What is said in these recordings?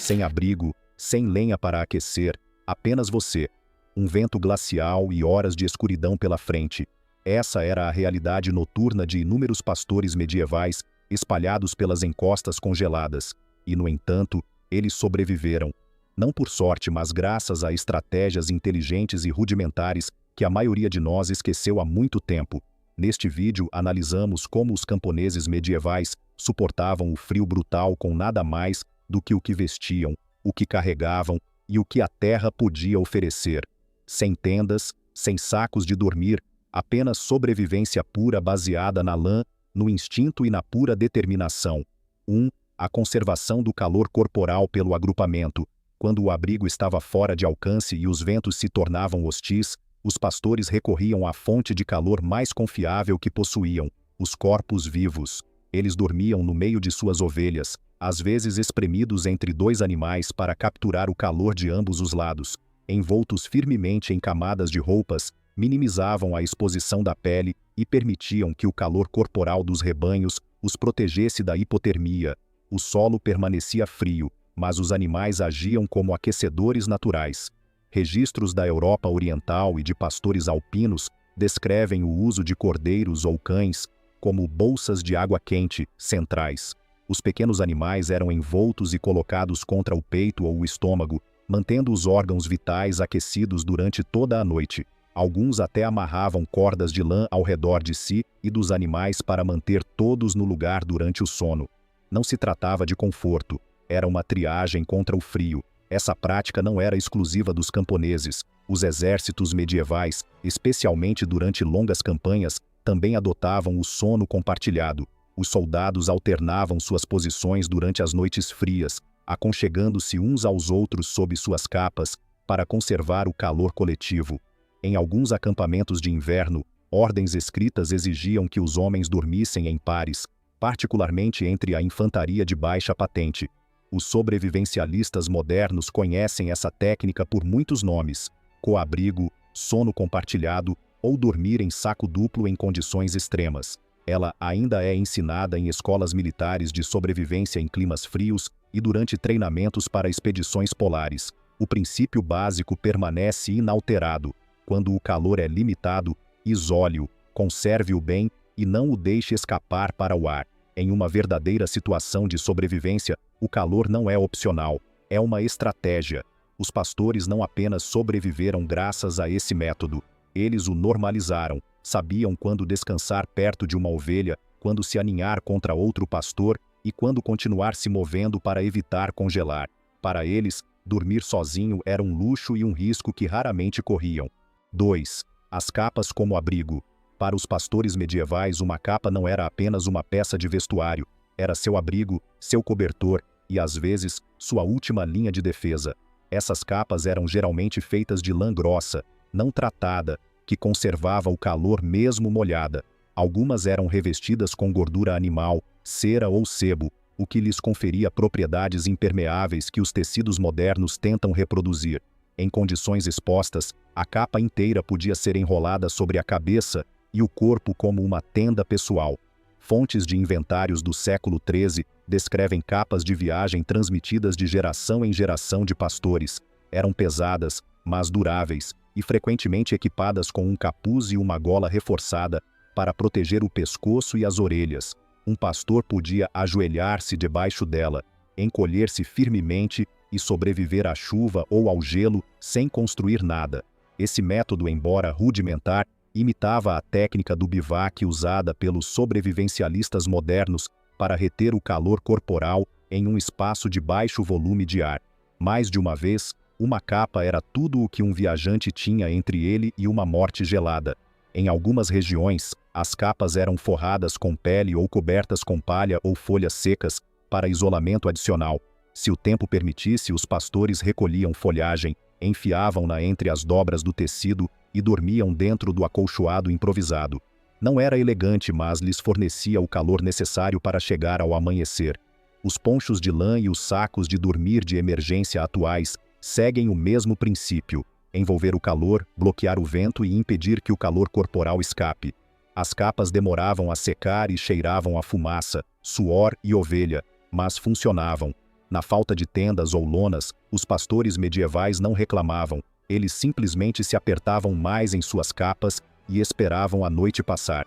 sem abrigo, sem lenha para aquecer, apenas você. Um vento glacial e horas de escuridão pela frente. Essa era a realidade noturna de inúmeros pastores medievais espalhados pelas encostas congeladas. E, no entanto, eles sobreviveram. Não por sorte, mas graças a estratégias inteligentes e rudimentares que a maioria de nós esqueceu há muito tempo. Neste vídeo, analisamos como os camponeses medievais suportavam o frio brutal com nada mais do que o que vestiam, o que carregavam e o que a terra podia oferecer. Sem tendas, sem sacos de dormir, apenas sobrevivência pura baseada na lã, no instinto e na pura determinação. 1. A conservação do calor corporal pelo agrupamento. Quando o abrigo estava fora de alcance e os ventos se tornavam hostis, os pastores recorriam à fonte de calor mais confiável que possuíam, os corpos vivos. Eles dormiam no meio de suas ovelhas, às vezes espremidos entre dois animais para capturar o calor de ambos os lados. Envoltos firmemente em camadas de roupas, minimizavam a exposição da pele e permitiam que o calor corporal dos rebanhos os protegesse da hipotermia. O solo permanecia frio, mas os animais agiam como aquecedores naturais. Registros da Europa Oriental e de pastores alpinos descrevem o uso de cordeiros ou cães como bolsas de água quente centrais. Os pequenos animais eram envoltos e colocados contra o peito ou o estômago, mantendo os órgãos vitais aquecidos durante toda a noite. Alguns até amarravam cordas de lã ao redor de si e dos animais para manter todos no lugar durante o sono. Não se tratava de conforto, era uma triagem contra o frio. Essa prática não era exclusiva dos camponeses. Os exércitos medievais, especialmente durante longas campanhas, também adotavam o sono compartilhado. Os soldados alternavam suas posições durante as noites frias, aconchegando-se uns aos outros sob suas capas, para conservar o calor coletivo. Em alguns acampamentos de inverno, ordens escritas exigiam que os homens dormissem em pares, particularmente entre a infantaria de baixa patente. Os sobrevivencialistas modernos conhecem essa técnica por muitos nomes: coabrigo, sono compartilhado ou dormir em saco duplo em condições extremas. Ela ainda é ensinada em escolas militares de sobrevivência em climas frios e durante treinamentos para expedições polares. O princípio básico permanece inalterado. Quando o calor é limitado, isole-o, conserve-o bem e não o deixe escapar para o ar. Em uma verdadeira situação de sobrevivência, o calor não é opcional, é uma estratégia. Os pastores não apenas sobreviveram graças a esse método, eles o normalizaram, sabiam quando descansar perto de uma ovelha, quando se aninhar contra outro pastor e quando continuar se movendo para evitar congelar. Para eles, dormir sozinho era um luxo e um risco que raramente corriam. 2. As capas como abrigo. Para os pastores medievais, uma capa não era apenas uma peça de vestuário, era seu abrigo, seu cobertor e, às vezes, sua última linha de defesa. Essas capas eram geralmente feitas de lã grossa, não tratada, que conservava o calor mesmo molhada. Algumas eram revestidas com gordura animal, cera ou sebo, o que lhes conferia propriedades impermeáveis que os tecidos modernos tentam reproduzir. Em condições expostas, a capa inteira podia ser enrolada sobre a cabeça e o corpo como uma tenda pessoal. Fontes de inventários do século XIII descrevem capas de viagem transmitidas de geração em geração de pastores. Eram pesadas, mas duráveis, e frequentemente equipadas com um capuz e uma gola reforçada para proteger o pescoço e as orelhas. Um pastor podia ajoelhar-se debaixo dela, encolher-se firmemente e sobreviver à chuva ou ao gelo sem construir nada. Esse método, embora rudimentar, imitava a técnica do bivac usada pelos sobrevivencialistas modernos para reter o calor corporal em um espaço de baixo volume de ar. Mais de uma vez, uma capa era tudo o que um viajante tinha entre ele e uma morte gelada. Em algumas regiões, as capas eram forradas com pele ou cobertas com palha ou folhas secas para isolamento adicional. Se o tempo permitisse, os pastores recolhiam folhagem, enfiavam-na entre as dobras do tecido e dormiam dentro do acolchoado improvisado. Não era elegante, mas lhes fornecia o calor necessário para chegar ao amanhecer. Os ponchos de lã e os sacos de dormir de emergência atuais seguem o mesmo princípio: envolver o calor, bloquear o vento e impedir que o calor corporal escape. As capas demoravam a secar e cheiravam a fumaça, suor e ovelha, mas funcionavam. Na falta de tendas ou lonas, os pastores medievais não reclamavam, eles simplesmente se apertavam mais em suas capas e esperavam a noite passar.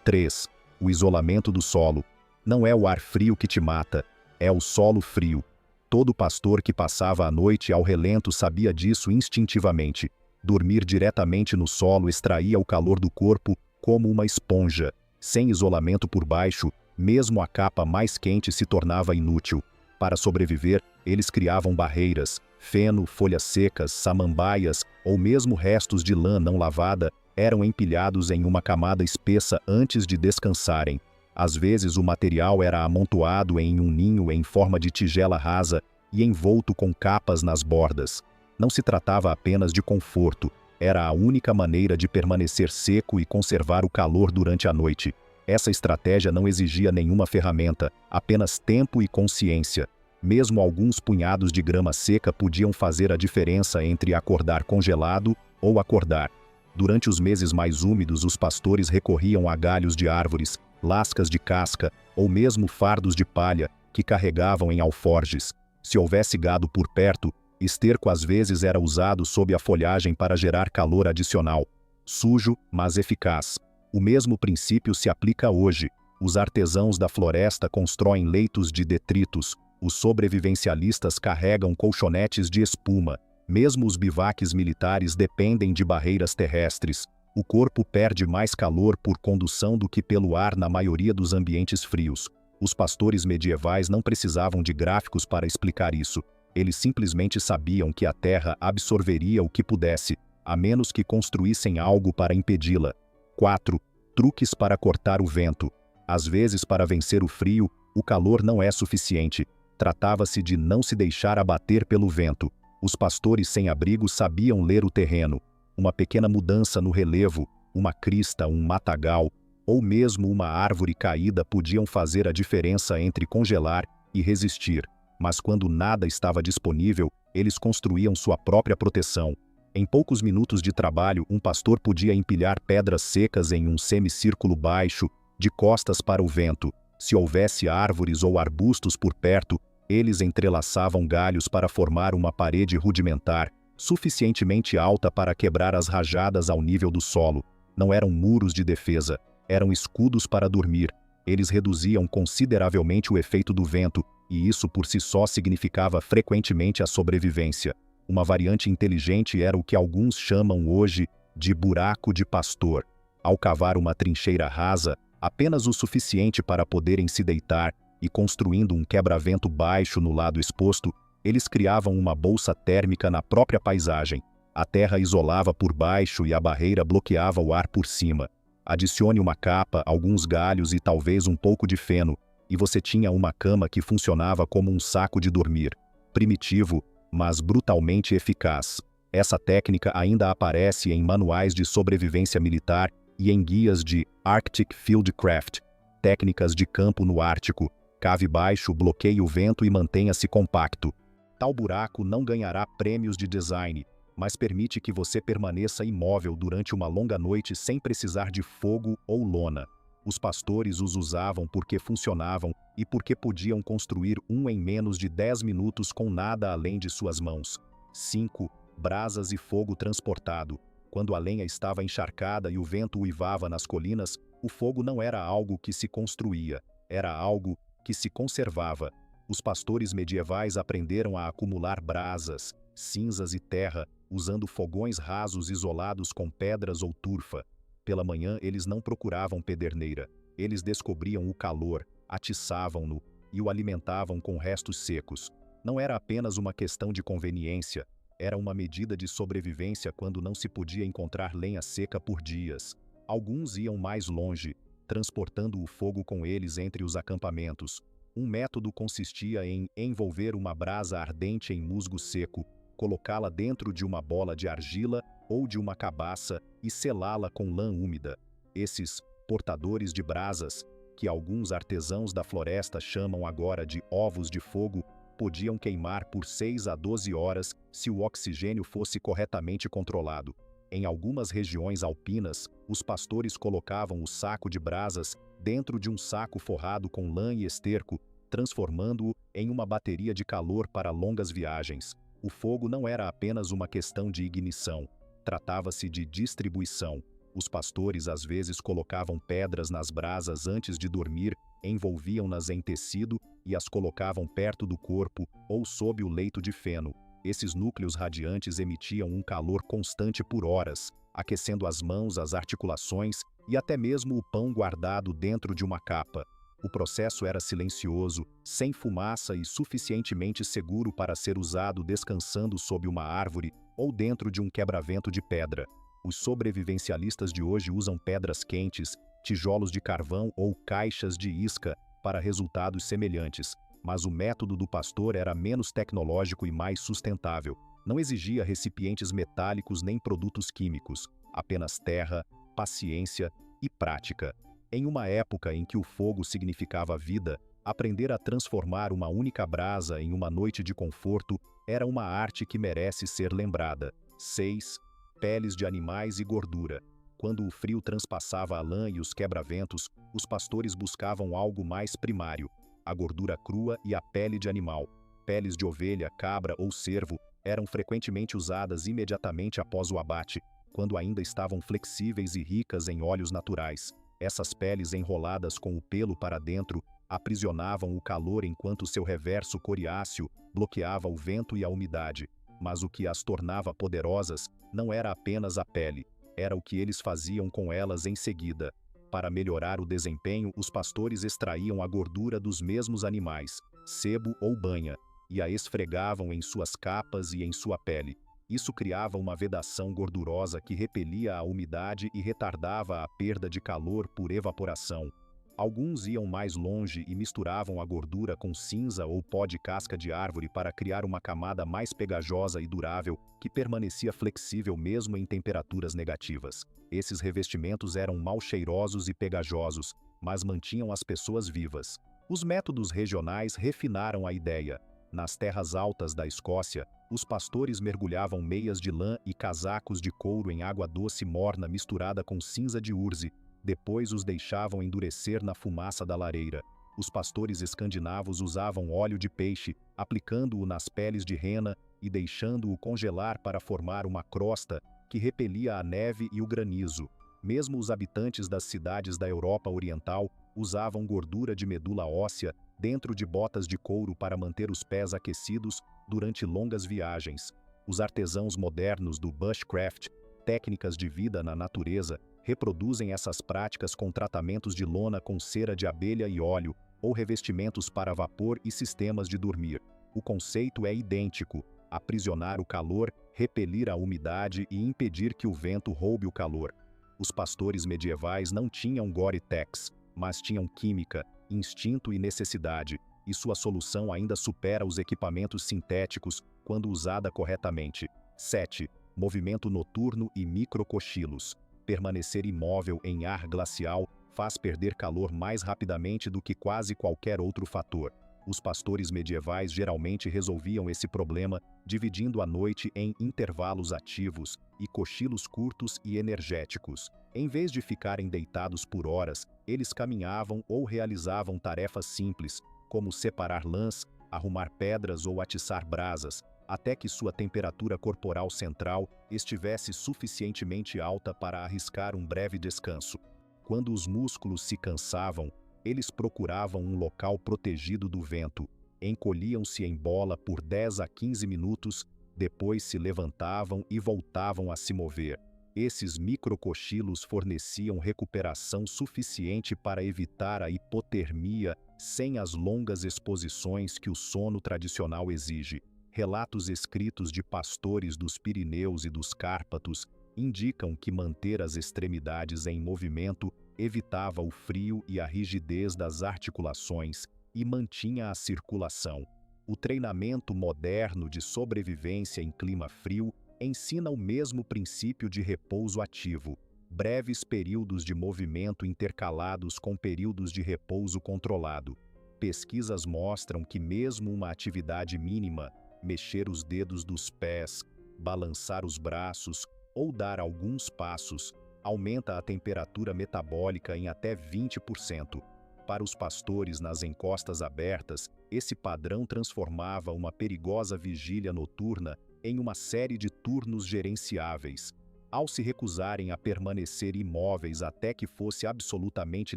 3. O isolamento do solo. Não é o ar frio que te mata, é o solo frio. Todo pastor que passava a noite ao relento sabia disso instintivamente. Dormir diretamente no solo extraía o calor do corpo como uma esponja. Sem isolamento por baixo, mesmo a capa mais quente se tornava inútil. Para sobreviver, eles criavam barreiras, feno, folhas secas, samambaias ou mesmo restos de lã não lavada eram empilhados em uma camada espessa antes de descansarem. Às vezes o material era amontoado em um ninho em forma de tigela rasa e envolto com capas nas bordas. Não se tratava apenas de conforto, era a única maneira de permanecer seco e conservar o calor durante a noite. Essa estratégia não exigia nenhuma ferramenta, apenas tempo e consciência. Mesmo alguns punhados de grama seca podiam fazer a diferença entre acordar congelado ou acordar. Durante os meses mais úmidos, os pastores recorriam a galhos de árvores, lascas de casca ou mesmo fardos de palha que carregavam em alforjes. Se houvesse gado por perto, esterco às vezes era usado sob a folhagem para gerar calor adicional. Sujo, mas eficaz. O mesmo princípio se aplica hoje. Os artesãos da floresta constroem leitos de detritos. Os sobrevivencialistas carregam colchonetes de espuma. Mesmo os bivaques militares dependem de barreiras terrestres. O corpo perde mais calor por condução do que pelo ar na maioria dos ambientes frios. Os pastores medievais não precisavam de gráficos para explicar isso. Eles simplesmente sabiam que a terra absorveria o que pudesse, a menos que construíssem algo para impedi-la. 4. Truques para cortar o vento. Às vezes, para vencer o frio, o calor não é suficiente. Tratava-se de não se deixar abater pelo vento. Os pastores sem abrigo sabiam ler o terreno. Uma pequena mudança no relevo, uma crista, um matagal, ou mesmo uma árvore caída podiam fazer a diferença entre congelar e resistir. Mas quando nada estava disponível, eles construíam sua própria proteção. Em poucos minutos de trabalho, um pastor podia empilhar pedras secas em um semicírculo baixo, de costas para o vento. Se houvesse árvores ou arbustos por perto, eles entrelaçavam galhos para formar uma parede rudimentar, suficientemente alta para quebrar as rajadas ao nível do solo. Não eram muros de defesa, eram escudos para dormir. Eles reduziam consideravelmente o efeito do vento, e isso por si só significava frequentemente a sobrevivência. Uma variante inteligente era o que alguns chamam hoje de buraco de pastor. Ao cavar uma trincheira rasa, apenas o suficiente para poderem se deitar, e construindo um quebra-vento baixo no lado exposto, eles criavam uma bolsa térmica na própria paisagem. A terra isolava por baixo e a barreira bloqueava o ar por cima. Adicione uma capa, alguns galhos e talvez um pouco de feno, e você tinha uma cama que funcionava como um saco de dormir. Primitivo, mas brutalmente eficaz. Essa técnica ainda aparece em manuais de sobrevivência militar e em guias de Arctic Fieldcraft, técnicas de campo no Ártico. Cave baixo, bloqueie o vento e mantenha-se compacto. Tal buraco não ganhará prêmios de design, mas permite que você permaneça imóvel durante uma longa noite sem precisar de fogo ou lona. Os pastores os usavam porque funcionavam e porque podiam construir um em menos de 10 minutos com nada além de suas mãos. 5. Brasas e fogo transportado. Quando a lenha estava encharcada e o vento uivava nas colinas, o fogo não era algo que se construía, era algo que se conservava. Os pastores medievais aprenderam a acumular brasas, cinzas e terra, usando fogões rasos isolados com pedras ou turfa. Pela manhã eles não procuravam pederneira. Eles descobriam o calor, atiçavam-no e o alimentavam com restos secos. Não era apenas uma questão de conveniência, era uma medida de sobrevivência quando não se podia encontrar lenha seca por dias. Alguns iam mais longe, transportando o fogo com eles entre os acampamentos. Um método consistia em envolver uma brasa ardente em musgo seco, colocá-la dentro de uma bola de argila ou de uma cabaça e selá-la com lã úmida. Esses portadores de brasas, que alguns artesãos da floresta chamam agora de ovos de fogo, podiam queimar por 6 a 12 horas se o oxigênio fosse corretamente controlado. Em algumas regiões alpinas, os pastores colocavam o saco de brasas dentro de um saco forrado com lã e esterco, transformando-o em uma bateria de calor para longas viagens. O fogo não era apenas uma questão de ignição, tratava-se de distribuição. Os pastores às vezes colocavam pedras nas brasas antes de dormir, envolviam-nas em tecido e as colocavam perto do corpo ou sob o leito de feno. Esses núcleos radiantes emitiam um calor constante por horas, aquecendo as mãos, as articulações e até mesmo o pão guardado dentro de uma capa. O processo era silencioso, sem fumaça e suficientemente seguro para ser usado descansando sob uma árvore ou dentro de um quebra-vento de pedra. Os sobrevivencialistas de hoje usam pedras quentes, tijolos de carvão ou caixas de isca para resultados semelhantes, mas o método do pastor era menos tecnológico e mais sustentável. Não exigia recipientes metálicos nem produtos químicos, apenas terra, paciência e prática. Em uma época em que o fogo significava vida, aprender a transformar uma única brasa em uma noite de conforto era uma arte que merece ser lembrada. 6. Peles de animais e gordura. Quando o frio transpassava a lã e os quebra-ventos, os pastores buscavam algo mais primário: a gordura crua e a pele de animal. Peles de ovelha, cabra ou cervo eram frequentemente usadas imediatamente após o abate, quando ainda estavam flexíveis e ricas em óleos naturais. Essas peles enroladas com o pelo para dentro aprisionavam o calor enquanto seu reverso coriáceo bloqueava o vento e a umidade. Mas o que as tornava poderosas não era apenas a pele, era o que eles faziam com elas em seguida. Para melhorar o desempenho, os pastores extraíam a gordura dos mesmos animais, sebo ou banha, e a esfregavam em suas capas e em sua pele. Isso criava uma vedação gordurosa que repelia a umidade e retardava a perda de calor por evaporação. Alguns iam mais longe e misturavam a gordura com cinza ou pó de casca de árvore para criar uma camada mais pegajosa e durável que permanecia flexível mesmo em temperaturas negativas. Esses revestimentos eram mal cheirosos e pegajosos, mas mantinham as pessoas vivas. Os métodos regionais refinaram a ideia. Nas terras altas da Escócia, os pastores mergulhavam meias de lã e casacos de couro em água doce morna misturada com cinza de urze. Depois os deixavam endurecer na fumaça da lareira. Os pastores escandinavos usavam óleo de peixe, aplicando-o nas peles de rena e deixando-o congelar para formar uma crosta que repelia a neve e o granizo. Mesmo os habitantes das cidades da Europa Oriental usavam gordura de medula óssea dentro de botas de couro para manter os pés aquecidos durante longas viagens. Os artesãos modernos do bushcraft, técnicas de vida na natureza, reproduzem essas práticas com tratamentos de lona com cera de abelha e óleo, ou revestimentos para vapor e sistemas de dormir. O conceito é idêntico: aprisionar o calor, repelir a umidade e impedir que o vento roube o calor. Os pastores medievais não tinham Gore-Tex, mas tinham química, instinto e necessidade, e sua solução ainda supera os equipamentos sintéticos quando usada corretamente. 7. Movimento noturno e microcochilos. Permanecer imóvel em ar glacial faz perder calor mais rapidamente do que quase qualquer outro fator. Os pastores medievais geralmente resolviam esse problema dividindo a noite em intervalos ativos e cochilos curtos e energéticos. Em vez de ficarem deitados por horas, eles caminhavam ou realizavam tarefas simples, como separar lãs, arrumar pedras ou atiçar brasas, até que sua temperatura corporal central estivesse suficientemente alta para arriscar um breve descanso. Quando os músculos se cansavam, eles procuravam um local protegido do vento, encolhiam-se em bola por 10 a 15 minutos, depois se levantavam e voltavam a se mover. Esses microcochilos forneciam recuperação suficiente para evitar a hipotermia sem as longas exposições que o sono tradicional exige. Relatos escritos de pastores dos Pirineus e dos Cárpatos indicam que manter as extremidades em movimento evitava o frio e a rigidez das articulações e mantinha a circulação. O treinamento moderno de sobrevivência em clima frio ensina o mesmo princípio de repouso ativo, breves períodos de movimento intercalados com períodos de repouso controlado. Pesquisas mostram que mesmo uma atividade mínima, mexer os dedos dos pés, balançar os braços ou dar alguns passos, aumenta a temperatura metabólica em até 20%. Para os pastores nas encostas abertas, esse padrão transformava uma perigosa vigília noturna em uma série de turnos gerenciáveis. Ao se recusarem a permanecer imóveis até que fosse absolutamente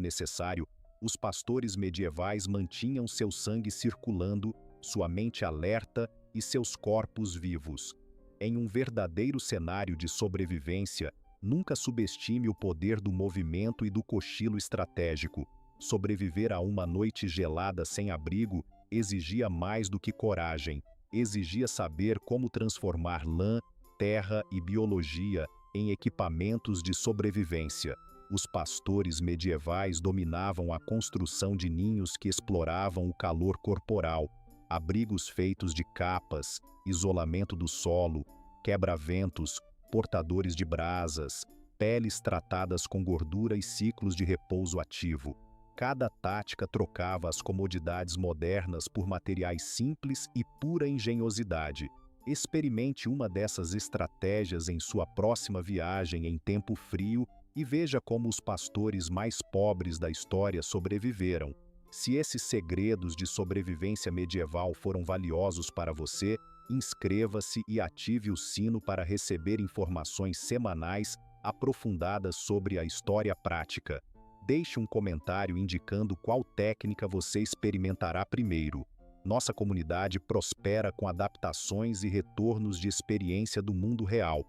necessário, os pastores medievais mantinham seu sangue circulando, sua mente alerta e seus corpos vivos. Em um verdadeiro cenário de sobrevivência, nunca subestime o poder do movimento e do cochilo estratégico. Sobreviver a uma noite gelada sem abrigo exigia mais do que coragem, exigia saber como transformar lã, terra e biologia em equipamentos de sobrevivência. Os pastores medievais dominavam a construção de ninhos que exploravam o calor corporal, abrigos feitos de capas, isolamento do solo, quebra-ventos, portadores de brasas, peles tratadas com gordura e ciclos de repouso ativo. Cada tática trocava as comodidades modernas por materiais simples e pura engenhosidade. Experimente uma dessas estratégias em sua próxima viagem em tempo frio e veja como os pastores mais pobres da história sobreviveram. Se esses segredos de sobrevivência medieval foram valiosos para você, inscreva-se e ative o sino para receber informações semanais aprofundadas sobre a história prática. Deixe um comentário indicando qual técnica você experimentará primeiro. Nossa comunidade prospera com adaptações e retornos de experiência do mundo real.